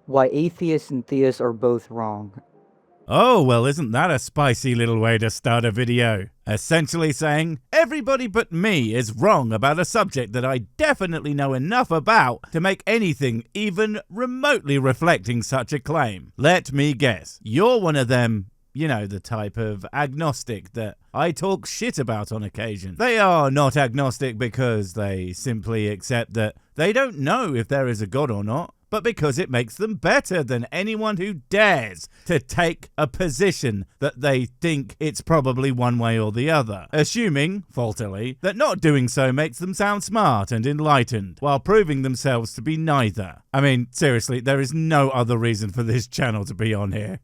Why atheists and theists are both wrong. Oh, well, isn't that a spicy little way to start a video? Essentially saying, everybody but me is wrong about a subject that I definitely know enough about to make anything even remotely reflecting such a claim. Let me guess, you're one of them, you know, the type of agnostic that I talk shit about on occasion. They are not agnostic because they simply accept that they don't know if there is a God or not, but because it makes them better than anyone who dares to take a position that they think it's probably one way or the other, assuming, faultily, that not doing so makes them sound smart and enlightened, while proving themselves to be neither. I mean, seriously, there is no other reason for this channel to be on here.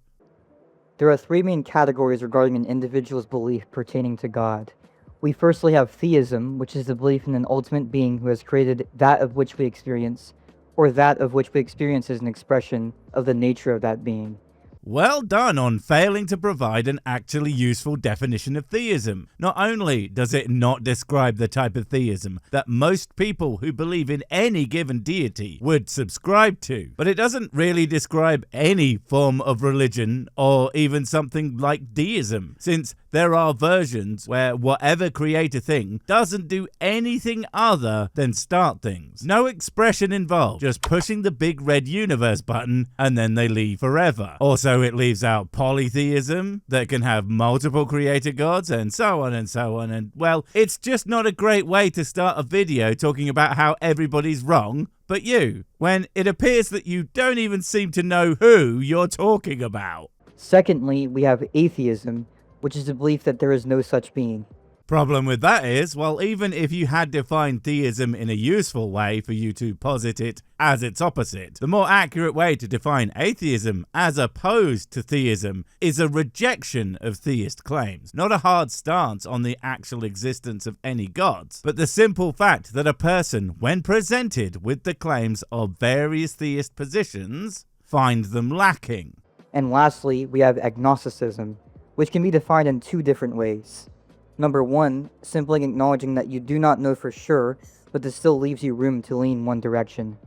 There are three main categories regarding an individual's belief pertaining to God. We firstly have theism, which is the belief in an ultimate being who has created that of which we experience, or that of which we experience as an expression of the nature of that being. Well done on failing to provide an actually useful definition of theism. Not only does it not describe the type of theism that most people who believe in any given deity would subscribe to, but it doesn't really describe any form of religion or even something like deism, since there are versions where whatever create a thing doesn't do anything other than start things. No expression involved, just pushing the big red universe button and then they leave forever. Also, it leaves out polytheism that can have multiple creator gods and so on and so on. And well, it's just not a great way to start a video talking about how everybody's wrong but you, when it appears that you don't even seem to know who you're talking about. Secondly, we have atheism, which is the belief that there is no such being. Problem with that is, well, even if you had defined theism in a useful way for you to posit it as its opposite, the more accurate way to define atheism as opposed to theism is a rejection of theist claims, not a hard stance on the actual existence of any gods, but the simple fact that a person, when presented with the claims of various theist positions, find them lacking. And lastly, we have agnosticism, which can be defined in two different ways. Number one, simply acknowledging that you do not know for sure, but this still leaves you room to lean one direction.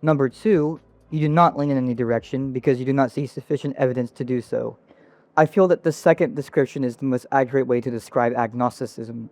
Number two, you do not lean in any direction because you do not see sufficient evidence to do so. I feel that the second description is the most accurate way to describe agnosticism.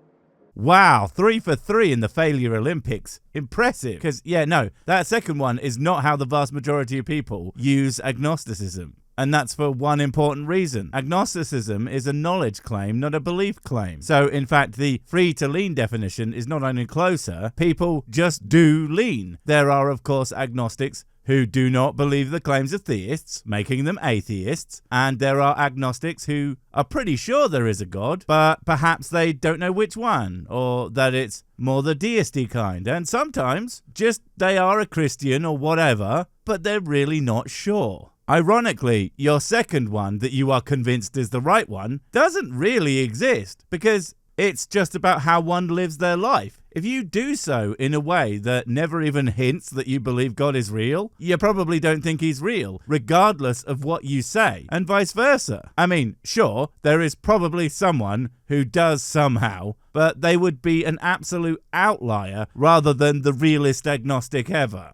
Wow, 3 for 3 in the Failure Olympics. Impressive. Because, yeah, no, that second one is not how the vast majority of people use agnosticism. And that's for one important reason. Agnosticism is a knowledge claim, not a belief claim. So, in fact, the free to lean definition is not only closer, people just do lean. There are, of course, agnostics who do not believe the claims of theists, making them atheists, and there are agnostics who are pretty sure there is a god, but perhaps they don't know which one, or that it's more the deisty kind, and sometimes just they are a Christian or whatever, but they're really not sure. Ironically, your second one that you are convinced is the right one doesn't really exist, because it's just about how one lives their life. If you do so in a way that never even hints that you believe God is real, you probably don't think he's real, regardless of what you say, and vice versa. I mean, sure, there is probably someone who does somehow, but they would be an absolute outlier rather than the realest agnostic ever.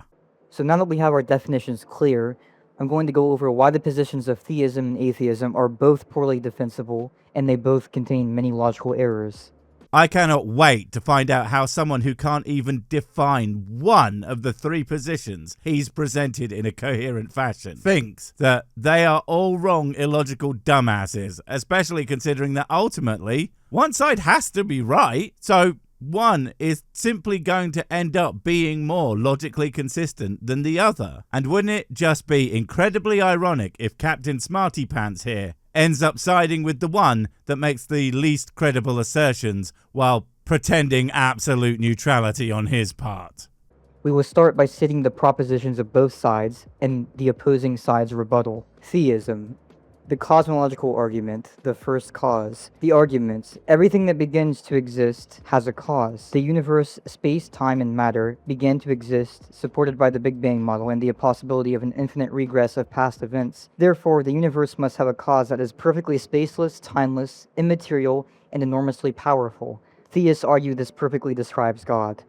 So now that we have our definitions clear, I'm going to go over why the positions of theism and atheism are both poorly defensible, and they both contain many logical errors. I cannot wait to find out how someone who can't even define one of the three positions he's presented in a coherent fashion thinks that they are all wrong, illogical dumbasses, especially considering that ultimately one side has to be right, so one is simply going to end up being more logically consistent than the other. And wouldn't it just be incredibly ironic if Captain Smarty Pants here ends up siding with the one that makes the least credible assertions while pretending absolute neutrality on his part? We will start by stating the propositions of both sides and the opposing side's rebuttal. Theism. The cosmological argument, the first cause. The arguments, everything that begins to exist has a cause. The universe, space, time, and matter began to exist, supported by the Big Bang model and the possibility of an infinite regress of past events. Therefore, the universe must have a cause that is perfectly spaceless, timeless, immaterial, and enormously powerful. Theists argue this perfectly describes God.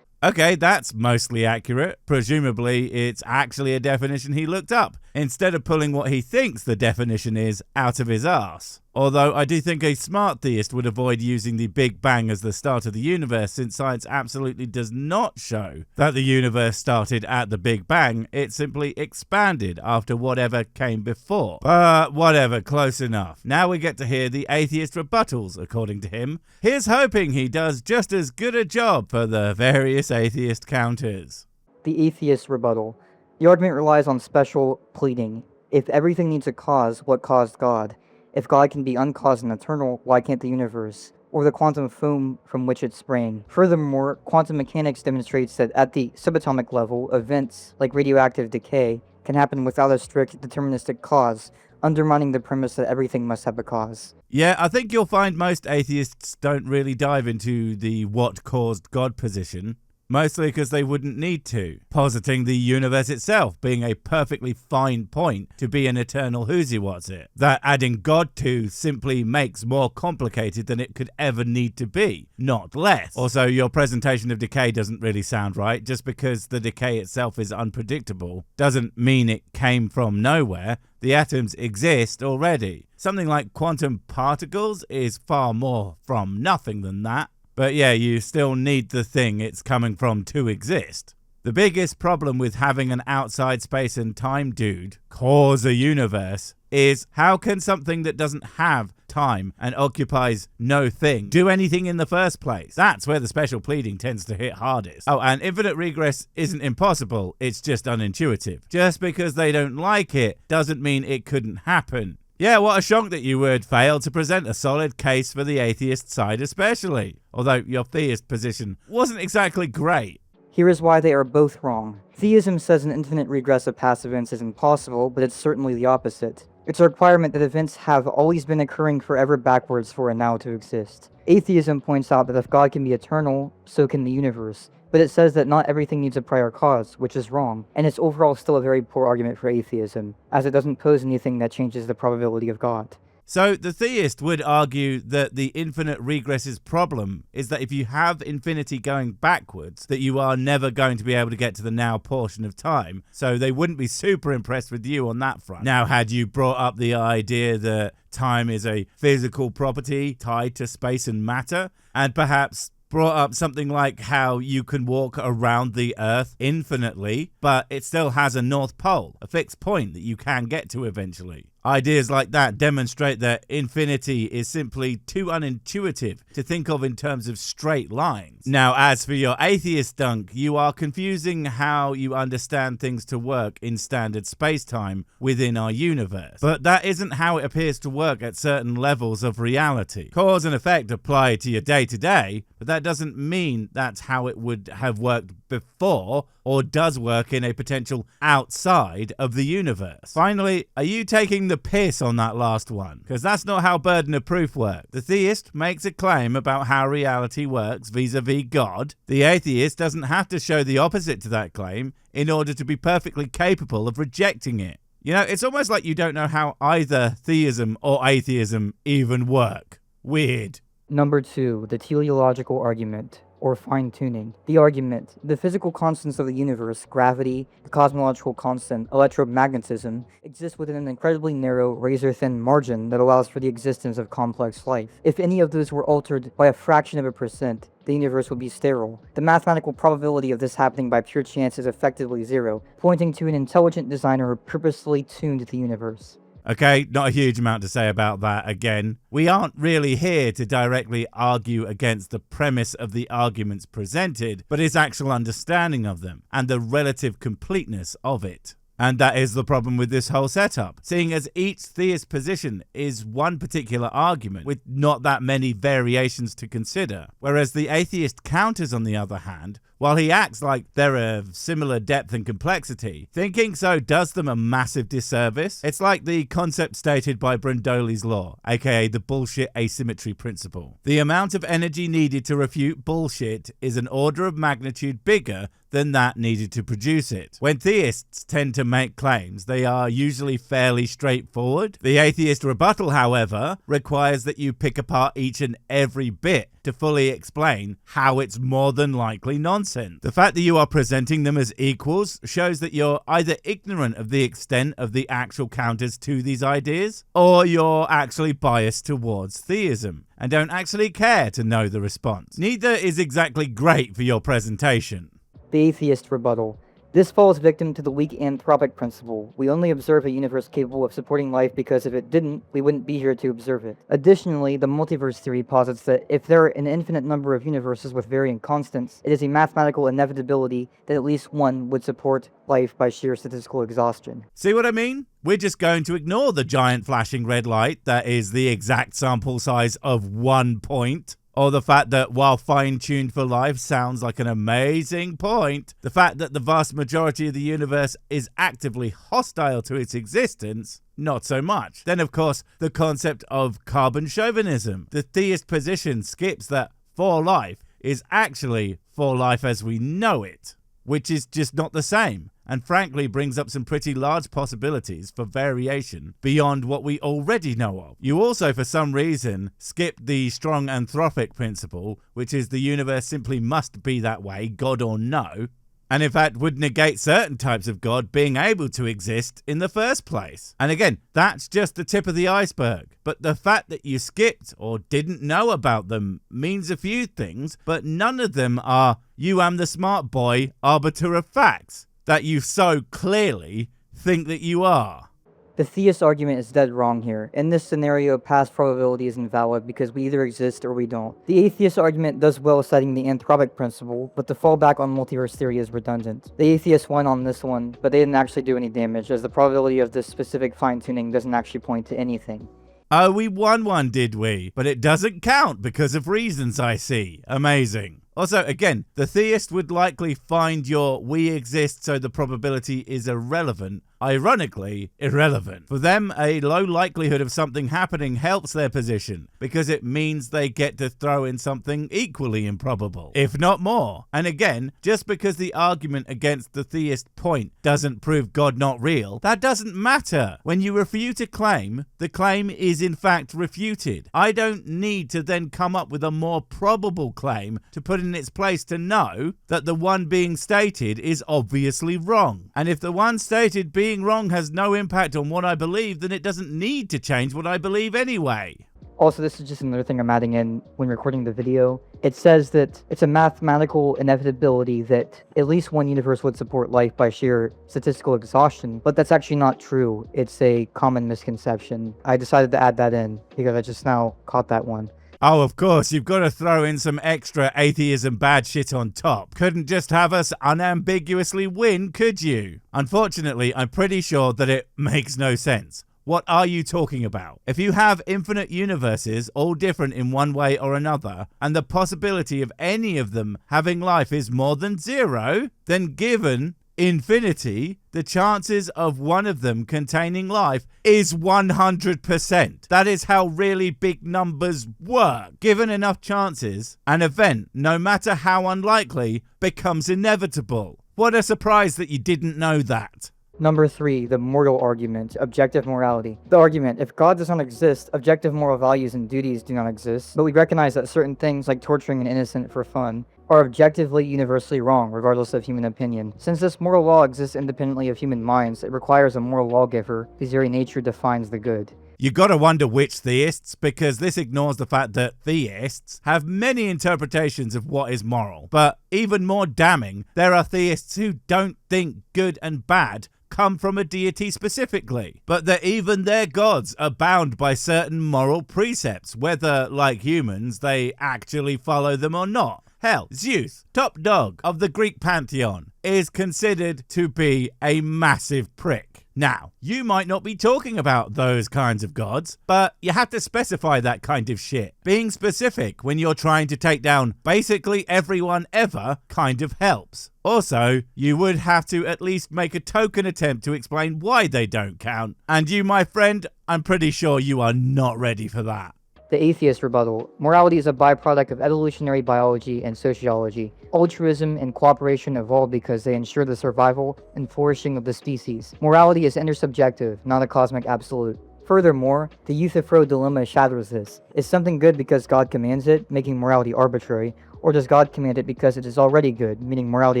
Okay, that's mostly accurate. Presumably, it's actually a definition he looked up, instead of pulling what he thinks the definition is out of his arse. Although I do think a smart theist would avoid using the Big Bang as the start of the universe, since science absolutely does not show that the universe started at the Big Bang. It simply expanded after whatever came before. But whatever, close enough. Now we get to hear the atheist rebuttals, according to him. Here's hoping he does just as good a job for the various atheist counters. The atheist rebuttal. The argument relies on special pleading. If everything needs a cause, what caused God? If God can be uncaused and eternal, why can't the universe? Or the quantum foam from which it sprang? Furthermore, quantum mechanics demonstrates that at the subatomic level, events like radioactive decay can happen without a strict deterministic cause, undermining the premise that everything must have a cause. Yeah, I think you'll find most atheists don't really dive into the what caused God position. Mostly because they wouldn't need to, positing the universe itself being a perfectly fine point to be an eternal who's-he-what's-it, that adding God to simply makes more complicated than it could ever need to be, not less. Also, your presentation of decay doesn't really sound right. Just because the decay itself is unpredictable doesn't mean it came from nowhere. The atoms exist already. Something like quantum particles is far more from nothing than that. But yeah, you still need the thing it's coming from to exist. The biggest problem with having an outside space and time dude cause a universe is how can something that doesn't have time and occupies no thing do anything in the first place? That's where the special pleading tends to hit hardest. Oh, and infinite regress isn't impossible, it's just unintuitive. Just because they don't like it doesn't mean it couldn't happen. Yeah, what a shock that you would fail to present a solid case for the atheist side especially. Although your theist position wasn't exactly great. Here is why they are both wrong. Theism says an infinite regress of past events is impossible, but it's certainly the opposite. It's a requirement that events have always been occurring forever backwards for a now to exist. Atheism points out that if God can be eternal, so can the universe. But it says that not everything needs a prior cause, which is wrong, and it's overall still a very poor argument for atheism, as it doesn't pose anything that changes the probability of God. So the theist would argue that the infinite regress's problem is that if you have infinity going backwards, that you are never going to be able to get to the now portion of time. So they wouldn't be super impressed with you on that front. Now, had you brought up the idea that time is a physical property tied to space and matter, and perhaps brought up something like how you can walk around the Earth infinitely, but it still has a North Pole, a fixed point that you can get to eventually. Ideas like that demonstrate that infinity is simply too unintuitive to think of in terms of straight lines. Now, as for your atheist dunk, you are confusing how you understand things to work in standard space-time within our universe. But that isn't how it appears to work at certain levels of reality. Cause and effect apply to your day-to-day, but that doesn't mean that's how it would have worked before or does work in a potential outside of the universe. Finally, are you taking the piss on that last one? Because that's not how burden of proof works. The theist makes a claim about how reality works vis-a-vis God. The atheist doesn't have to show the opposite to that claim in order to be perfectly capable of rejecting it. You know, it's almost like you don't know how either theism or atheism even work. Weird. Number 2, the teleological argument, or fine-tuning. The argument: the physical constants of the universe, gravity, the cosmological constant, electromagnetism, exist within an incredibly narrow, razor-thin margin that allows for the existence of complex life. If any of those were altered by a fraction of a percent, the universe would be sterile. The mathematical probability of this happening by pure chance is effectively zero, pointing to an intelligent designer who purposely tuned the universe. Okay, not a huge amount to say about that again. We aren't really here to directly argue against the premise of the arguments presented, but his actual understanding of them and the relative completeness of it. And that is the problem with this whole setup, seeing as each theist position is one particular argument with not that many variations to consider, whereas the atheist counters, on the other hand, while he acts like they're of similar depth and complexity, thinking so does them a massive disservice. It's like the concept stated by Brondoli's law, aka the bullshit asymmetry principle. The amount of energy needed to refute bullshit is an order of magnitude bigger than that needed to produce it. When theists tend to make claims, they are usually fairly straightforward. The atheist rebuttal, however, requires that you pick apart each and every bit to fully explain how it's more than likely nonsense. The fact that you are presenting them as equals shows that you're either ignorant of the extent of the actual counters to these ideas, or you're actually biased towards theism and don't actually care to know the response. Neither is exactly great for your presentation. The atheist rebuttal. This falls victim to the weak anthropic principle. We only observe a universe capable of supporting life because if it didn't, we wouldn't be here to observe it. Additionally, the multiverse theory posits that if there are an infinite number of universes with varying constants, it is a mathematical inevitability that at least one would support life by sheer statistical exhaustion. See what I mean? We're just going to ignore the giant flashing red light that is the exact sample size of 1 point. Or the fact that while fine-tuned for life sounds like an amazing point, the fact that the vast majority of the universe is actively hostile to its existence, not so much. Then, of course, the concept of carbon chauvinism. The theist position skips that for life is actually for life as we know it, which is just not the same, and frankly brings up some pretty large possibilities for variation beyond what we already know of. You also, for some reason, skipped the strong anthropic principle, which is the universe simply must be that way, God or no, and in fact would negate certain types of God being able to exist in the first place. And again, that's just the tip of the iceberg. But the fact that you skipped or didn't know about them means a few things, but none of them are "you am the smart boy, arbiter of facts" that you so clearly think that you are. The theist argument is dead wrong here. In this scenario, past probability is invalid because we either exist or we don't. The atheist argument does well citing the anthropic principle, but the fallback on multiverse theory is redundant. The atheists won on this one, but they didn't actually do any damage, as the probability of this specific fine-tuning doesn't actually point to anything. Oh, we won one, did we? But it doesn't count because of reasons I see. Amazing. Also, again, the theist would likely find your "we exist so the probability is irrelevant" ironically irrelevant. For them, a low likelihood of something happening helps their position because it means they get to throw in something equally improbable, if not more. And again, just because the argument against the theist point doesn't prove God not real, that doesn't matter. When you refute a claim, the claim is in fact refuted. I don't need to then come up with a more probable claim to put in its place to know that the one being stated is obviously wrong. And if the one stated being wrong has no impact on what I believe, then it doesn't need to change what I believe anyway. Also, this is just another thing I'm adding in when recording the video. It says that it's a mathematical inevitability that at least one universe would support life by sheer statistical exhaustion, but that's actually not true. It's a common misconception. I decided to add that in because I just now caught that one. Oh, of course, you've got to throw in some extra atheism bad shit on top. Couldn't just have us unambiguously win, could you? Unfortunately, I'm pretty sure that it makes no sense. What are you talking about? If you have infinite universes, all different in one way or another, and the possibility of any of them having life is more than zero, then given infinity, the chances of one of them containing life is 100%. That is how really big numbers work. Given enough chances, an event, no matter how unlikely, becomes inevitable. What a surprise that you didn't know that. Number 3, the moral argument, objective morality. The argument, if God does not exist, objective moral values and duties do not exist, but we recognize that certain things like torturing an innocent for fun are objectively universally wrong, regardless of human opinion. Since this moral law exists independently of human minds, it requires a moral lawgiver whose very nature defines the good. You gotta wonder which theists, because this ignores the fact that theists have many interpretations of what is moral. But even more damning, there are theists who don't think good and bad come from a deity specifically, but that even their gods are bound by certain moral precepts, whether, like humans, they actually follow them or not. Hell, Zeus, top dog of the Greek pantheon, is considered to be a massive prick. Now, you might not be talking about those kinds of gods, but you have to specify that kind of shit. Being specific when you're trying to take down basically everyone ever kind of helps. Also, you would have to at least make a token attempt to explain why they don't count. And you, my friend, I'm pretty sure you are not ready for that. The atheist rebuttal. Morality is a byproduct of evolutionary biology and sociology. Altruism and cooperation evolve because they ensure the survival and flourishing of the species. Morality is intersubjective, not a cosmic absolute. Furthermore, the Euthyphro dilemma shadows this. Is something good because God commands it, making morality arbitrary, or does God command it because it is already good, meaning morality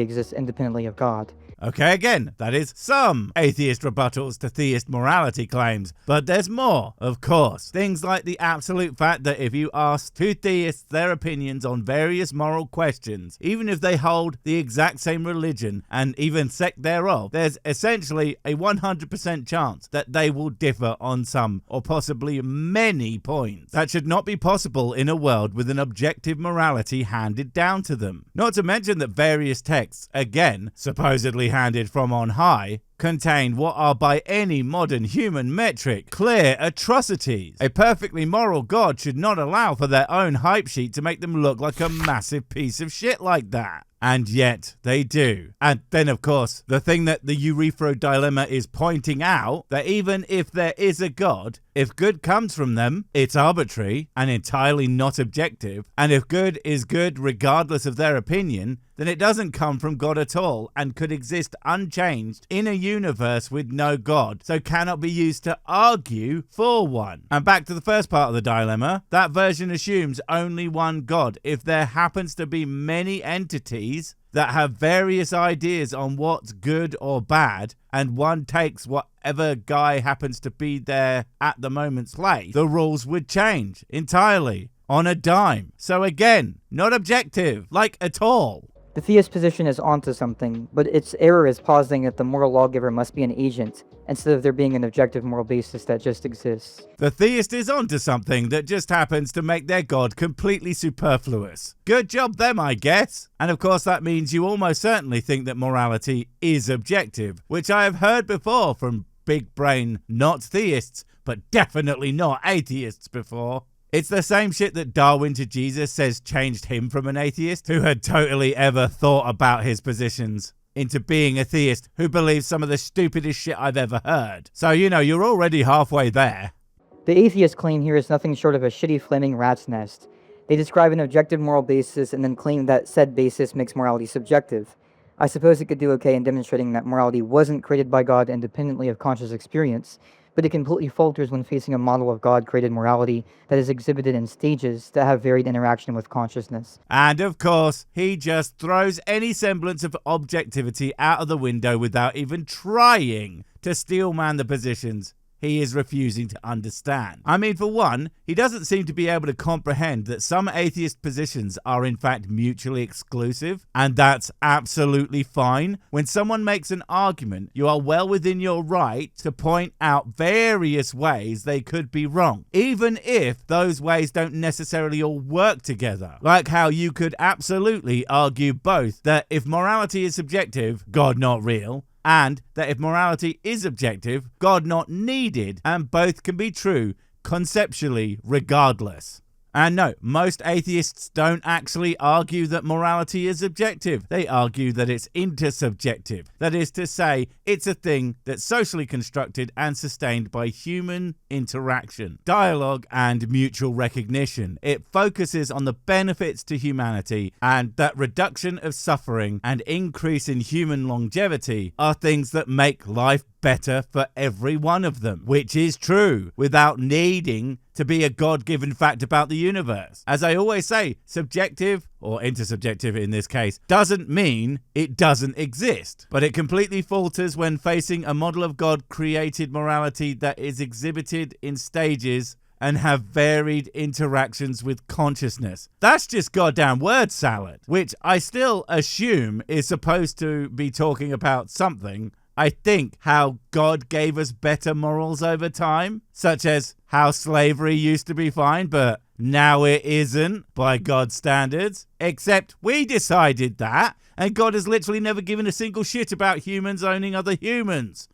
exists independently of God? Okay, again, that is some atheist rebuttals to theist morality claims, but there's more, of course. Things like the absolute fact that if you ask two theists their opinions on various moral questions, even if they hold the exact same religion and even sect thereof, there's essentially a 100% chance that they will differ on some, or possibly many points. That should not be possible in a world with an objective morality handed down to them. Not to mention that various texts, again, supposedly handed from on high, contain what are by any modern human metric clear atrocities. A perfectly moral God should not allow for their own hype sheet to make them look like a massive piece of shit like that. And yet they do. And then, of course, the thing that the Euthyphro dilemma is pointing out, that even if there is a God, if good comes from them, it's arbitrary and entirely not objective. And if good is good regardless of their opinion, then it doesn't come from God at all and could exist unchanged in a universe with no God, so cannot be used to argue for one. And back to the first part of the dilemma, that version assumes only one God. If there happens to be many entities that have various ideas on what's good or bad, and one takes whatever guy happens to be there at the moment's place, the rules would change entirely on a dime. So again, not objective, like at all. The theist position is onto something, but its error is positing that the moral lawgiver must be an agent, instead of there being an objective moral basis that just exists. The theist is onto something that just happens to make their god completely superfluous. Good job them, I guess. And of course that means you almost certainly think that morality is objective, which I have heard before from big brain not theists, but definitely not atheists before. It's the same shit that Darwin to Jesus says changed him from an atheist who had totally ever thought about his positions into being a theist who believes some of the stupidest shit I've ever heard. So, you're already halfway there. The atheist claim here is nothing short of a shitty flaming rat's nest. They describe an objective moral basis and then claim that said basis makes morality subjective. I suppose it could do okay in demonstrating that morality wasn't created by God independently of conscious experience, but it completely falters when facing a model of God-created morality that is exhibited in stages that have varied interaction with consciousness. And of course, he just throws any semblance of objectivity out of the window without even trying to steelman the positions he is refusing to understand. I mean, for one, he doesn't seem to be able to comprehend that some atheist positions are in fact mutually exclusive, and that's absolutely fine. When someone makes an argument, you are well within your right to point out various ways they could be wrong, even if those ways don't necessarily all work together. Like how you could absolutely argue both that if morality is subjective, God not real, and that if morality is objective, God not needed, and both can be true conceptually regardless. And no, most atheists don't actually argue that morality is objective. They argue that it's intersubjective. That is to say, it's a thing that's socially constructed and sustained by human interaction, dialogue, and mutual recognition. It focuses on the benefits to humanity, and that reduction of suffering and increase in human longevity are things that make life better for every one of them, which is true without needing to be a God-given fact about the universe. As I always say, subjective, or intersubjective in this case, doesn't mean it doesn't exist, but it completely falters when facing a model of God-created morality that is exhibited in stages and have varied interactions with consciousness. That's just goddamn word salad, which I still assume is supposed to be talking about something. I think how God gave us better morals over time, such as how slavery used to be fine, but now it isn't by God's standards. Except we decided that, and God has literally never given a single shit about humans owning other humans.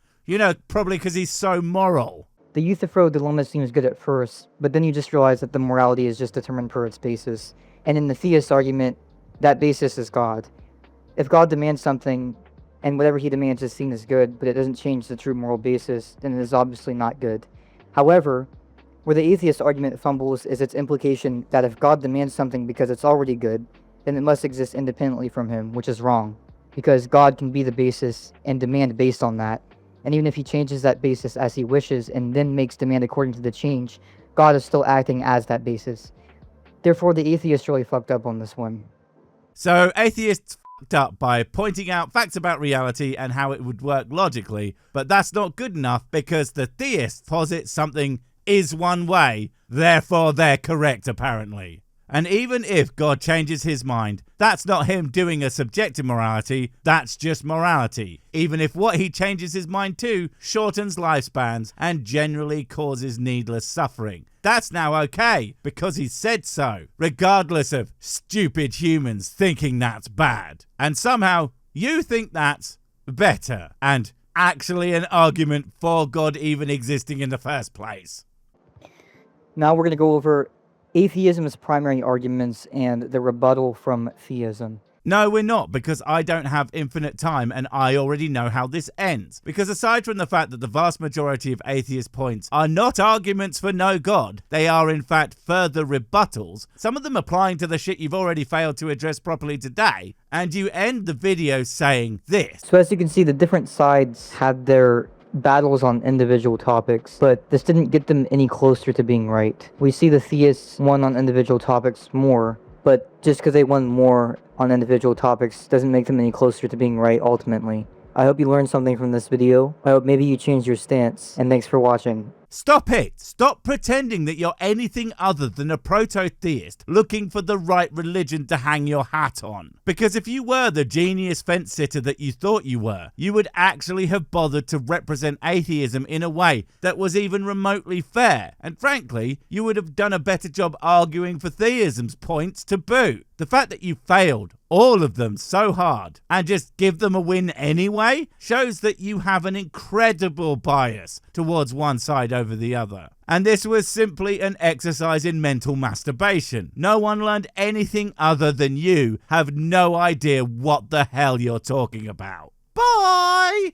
Probably because he's so moral. The Euthyphro dilemma seems good at first, but then you just realize that the morality is just determined per its basis. And in the theist argument, that basis is God. If God demands something, and whatever he demands is seen as good, but it doesn't change the true moral basis, then it is obviously not good. However, where the atheist argument fumbles is its implication that if God demands something because it's already good, then it must exist independently from him, which is wrong, because God can be the basis and demand based on that. And even if he changes that basis as he wishes and then makes demand according to the change, God is still acting as that basis. Therefore, the atheist really fucked up on this one. So atheists fucked up by pointing out facts about reality and how it would work logically, but that's not good enough because the theists posit something is one way, therefore they're correct apparently. And even if God changes his mind, that's not him doing a subjective morality, that's just morality. Even if what he changes his mind to shortens lifespans and generally causes needless suffering. That's now okay, because he said so, regardless of stupid humans thinking that's bad. And somehow, you think that's better, and actually an argument for God even existing in the first place. Now we're going to go over atheism's primary arguments and the rebuttal from theism. No, we're not, because I don't have infinite time and I already know how this ends. Because aside from the fact that the vast majority of atheist points are not arguments for no God, they are in fact further rebuttals, some of them applying to the shit you've already failed to address properly today, and you end the video saying this. So as you can see, the different sides had their battles on individual topics, but this didn't get them any closer to being right. We see the theists won on individual topics more, but just because they won more on individual topics doesn't make them any closer to being right ultimately. I hope you learned something from this video. I hope maybe you changed your stance, and thanks for watching. Stop it! Stop pretending that you're anything other than a proto-theist looking for the right religion to hang your hat on. Because if you were the genius fence sitter that you thought you were, you would actually have bothered to represent atheism in a way that was even remotely fair. And frankly, you would have done a better job arguing for theism's points to boot. The fact that you failed all of them so hard and just give them a win anyway shows that you have an incredible bias towards one side over the other. And this was simply an exercise in mental masturbation. No one learned anything other than you have no idea what the hell you're talking about. Bye!